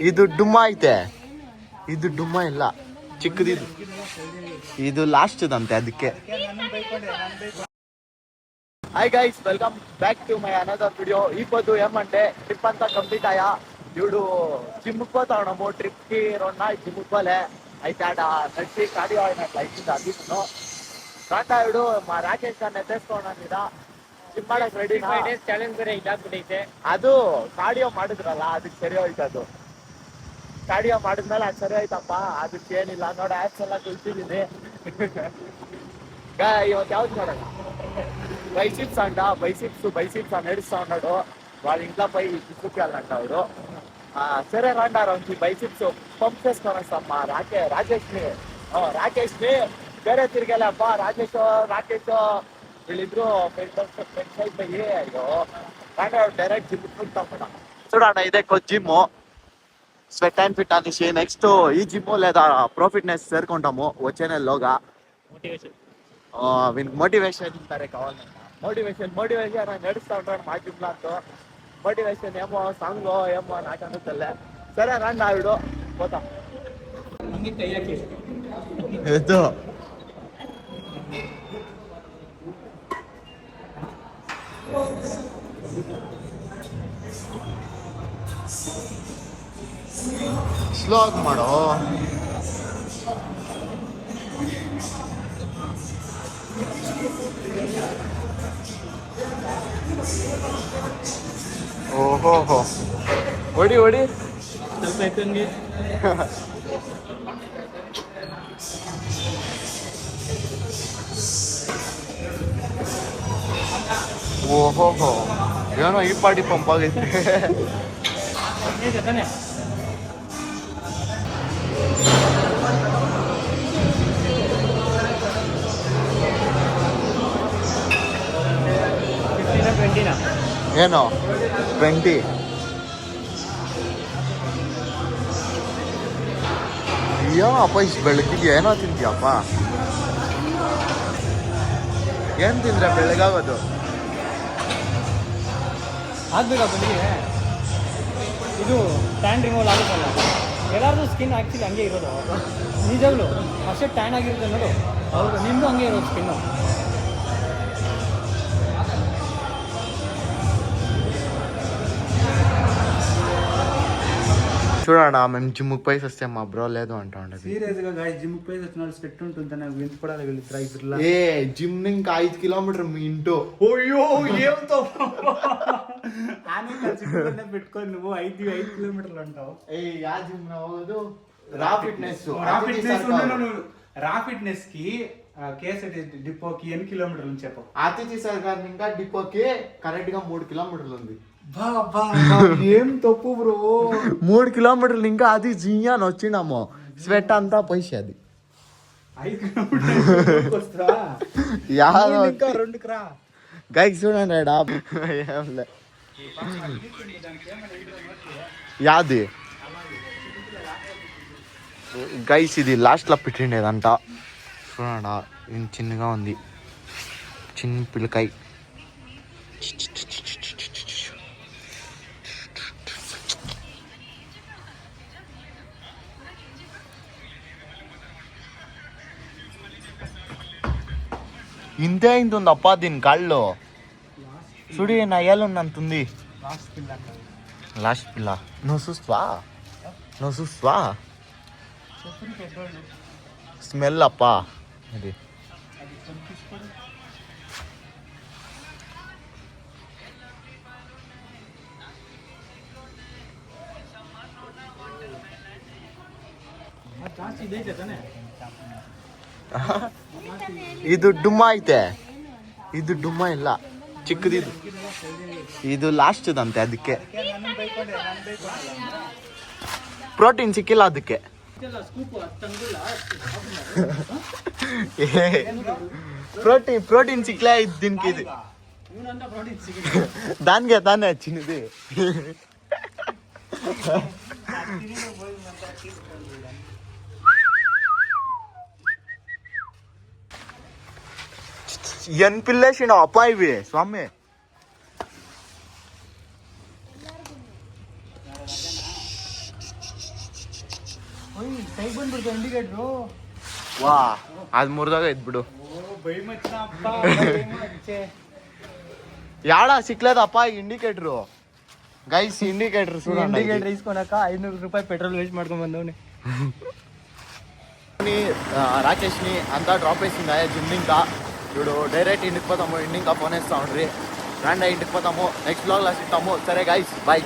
ಇದು ಡುಮ್ಮ ಐತೆ, ಇದು ಡುಮ್ಮ ಇಲ್ಲ, ಚಿಕ್ಕದಿದು. ಇದು ಲಾಸ್ಟ್ದಂತೆ ಅದಕ್ಕೆ. Hi guys, welcome back to my another video. ಇವತ್ತು ಏಮಂಡೆ ಟ್ರಿಪ್ ಅಂತ ಕಂಪ್ಲೀಟ್ ಆಯ. ಇವಳು ಜಿಮ್ಗೆ పోతాము ట్రిప్కి 2 నాళ్ళు జిమ్కి పోలే అయితే ఆడ నడిచి కార్డియో అయినట్లు అయిపోయింది. అదిను కాంటా ఇడు మా రాకేష్ గారిని ఎత్తేసుకోవడానికి ಜಿಮ್ ಮಾಡಕ್ ರೆಡಿ. ಚಾಲೆಂಜ್ ಬೇರೆ ಇದಾಗ್ಬಿಟ್ಟೈತೆ. ಅದು ಕಾರ್ಡಿಯೋ ಮಾಡಿದ್ರಲ್ಲ ಅದಕ್ಕೆ ಸರಿ ಹೋಯ್ತು. ಅದು ಕಾರ್ಡಿಯೋ ಮಾಡಿದ್ಮೇಲೆ ಅದು ಸರಿ ಹೋಯ್ತಪ್ಪ. ಅದಕ್ಕೆ ಏನಿಲ್ಲ ನೋಡಿ, ಆ್ಯಪ್ಸ್ ಎಲ್ಲ ಕುಳಿತಿದ್ದೀನಿ. ಇವತ್ತು ಯಾವ್ದು ನೋಡೋಣ? బైసిప్స్ అంట, బైసిప్స్ నడుస్తా ఉన్నాడు వాళ్ళు ఇంట్లో పోయి తీసుకెళ్ళంట ಅವರು. సరే రండారు వచ్చి బైసిప్స్ పంప్ చేసుకొని వస్తామ్మా. రాకేష్ని ಬೇರೆ తిరిగేలేప్ప. రాకేష్ వీళ్ళిద్దరు ఫ్రెండ్స్ అయిపోయి అయ్యో రండి డైరెక్ట్ జిమ్ ఉంటాం. చూడండి ఇదే జిమ్ స్వెట్ అండ్ ఫిట్ అనేసి. నెక్స్ట్ ఈ జిమ్ లేదా ప్రాఫిట్నెస్ చేరుకుంటాము వచ్చే నెలలోగా. వీనికి మోటివేషన్ ఇస్తారే కావాలంట. మోటివేషన్ నడుస్తూ ఉంటాడు మా జిమ్ లాతో. మోటివేషన్ ఏమో సాంగ్ ఏమో నాకు అందుతలే. సరే రండి ఆవిడు పోతాం. ಸ್ಲೋ ಆಗಿ ಮಾಡೋ. ಓಹೋ ಹೊಡಿ ಸ್ವಲ್ಪ ಎತ್ತಂಗೆ. ಓಹೋ ಏನೋ ಈ ಪಾಟಿ ಪಂಪ್ ಆಗೈತೆ. ಏನೋ 20 ಏನಪ್ಪ ಇಷ್ಟು ಬೆಳಗ್ಗೆ ಏನೋ ತಿಂತೀಯಪ್ಪ? ಏನು ತಿಂದ್ರೆ ಬೆಳಗಾಗೋದು? ಆಗ್ಬೇಕಪ್ಪ ನಿಮಗೆ. ಇದು ಟ್ಯಾನ್ ರಿಮೂವಲ್ ಆಗುತ್ತಲ್ಲ, ಎಲ್ಲಾರ್ದು ಸ್ಕಿನ್ ಆ್ಯಕ್ಚುಲಿ ಹಂಗೆ ಇರೋದು. ನಿಜವಾಗ್ಲು ಅಷ್ಟೇ ಟ್ಯಾನ್ ಆಗಿರುತ್ತೆ ನೋಡು. ಹೌದು, ನಿಮ್ಮದು ಹಂಗೆ ಇರೋದು ಸ್ಕಿನ್ನು. చూడడా మేము జిమ్కి పోయి వస్తే మా బ్రో లేదు అంటా ఉండదు. సీరియస్గా గాయ్స్, జిమ్కి పోయి వచ్చిన స్పెట్ ఉంటుంది. నాకు వింటుపడాలి వీళ్ళు ఇద్దరులా. ఏ జిమ్ ఇంకా 5 కిలోమీటర్ మీ ఇంటో. అయ్యో ఏమితో పెట్టుకొని నువ్వు 5 కిలోమీటర్లు అంటావు. యా జిమ్ ಹೋಗೋದು? ರಾ ఫిట్నెస్ కి కేఎస్ఆర్టీ డిపోకి ఎన్ని కిలోమీటర్లు చెప్పు. అతిథి సర్కార్ ఇంకా డిపోకి కరెక్ట్ గా 3 కిలోమీటర్లు ఉంది. ఏం తప్పు బ్రో, 3 కిలోమీటర్లు ఇంకా. అది జియాన్ వచ్చినాము స్వెట్ అంతా పోయి అది 5 కిలోమీటర్లు గైస్ చూడండి యాది గైస్. ఇది లాస్ట్లో పెట్టిండేదంట. చూడండి చిన్నగా ఉంది, చిన్న పిల్లకాయ. ఇంతే అయింటుందప్ప దీని కాళ్ళు. చూడి నా ఏళ్ళు ఉన్నంతుంది లాస్ట్ పిల్ల. నువ్వు చూస్వా స్మెల్ అప్ప. ఇది ಇದು ಡುಮ್ಮ ಐತೆ, ಇದು ಡುಮ್ಮ ಇಲ್ಲ, ಚಿಕ್ಕದಿದು. ಇದು ಲಾಸ್ಟ್ದಂತೆ ಅದಕ್ಕೆ. ಪ್ರೋಟೀನ್ ಸಿಕ್ಕಿಲ್ಲ ಅದಕ್ಕೆ. ప్రోటీన్ సిక్లే దీనికి. ఇది దానికే తానే వచ్చినది. ఎన్ పిల్లేసిన అప్ప ఇవి స్వామి. ಓಯ್ ಕೈಗೆ ಬಂದ್ಬಿಡ್ತು ಇಂಡಿಕೇಟ್ರು. ವಾ ಅದು ಮುರಿದಾಗ ಇದ್ಬಿಡು. ಬೈ ಮಚ್ಚಪ್ಪ ಯಾಡ ಸಿಕ್ಲೇದಪ್ಪ ಇಂಡಿಕೇಟ್ರು ಗೈಸ್. ಇಂಡಿಕೇಟರ್ ಇಂಡಿಕೇಟರ್ ಇಸ್ಕೊಳಕ 500 ರೂಪಾಯಿ ಪೆಟ್ರೋಲ್ ವೇಸ್ಟ್ ಮಾಡ್ಕೊಂಡ್ ಬಂದವನಿ. రాకేష్ని అంతా డ్రాప్ వేసింది జిమ్ ఇంకా ఇప్పుడు డైరెక్ట్ ఇంటికి పోతాము. ఇంటికి ఫోన్ వేస్తా ఉండ్రి రండి ఇంటికి పోతాము. నెక్స్ట్ బ్లాగ్లో సిగ్తాము. సరే గైస్ బాయ్.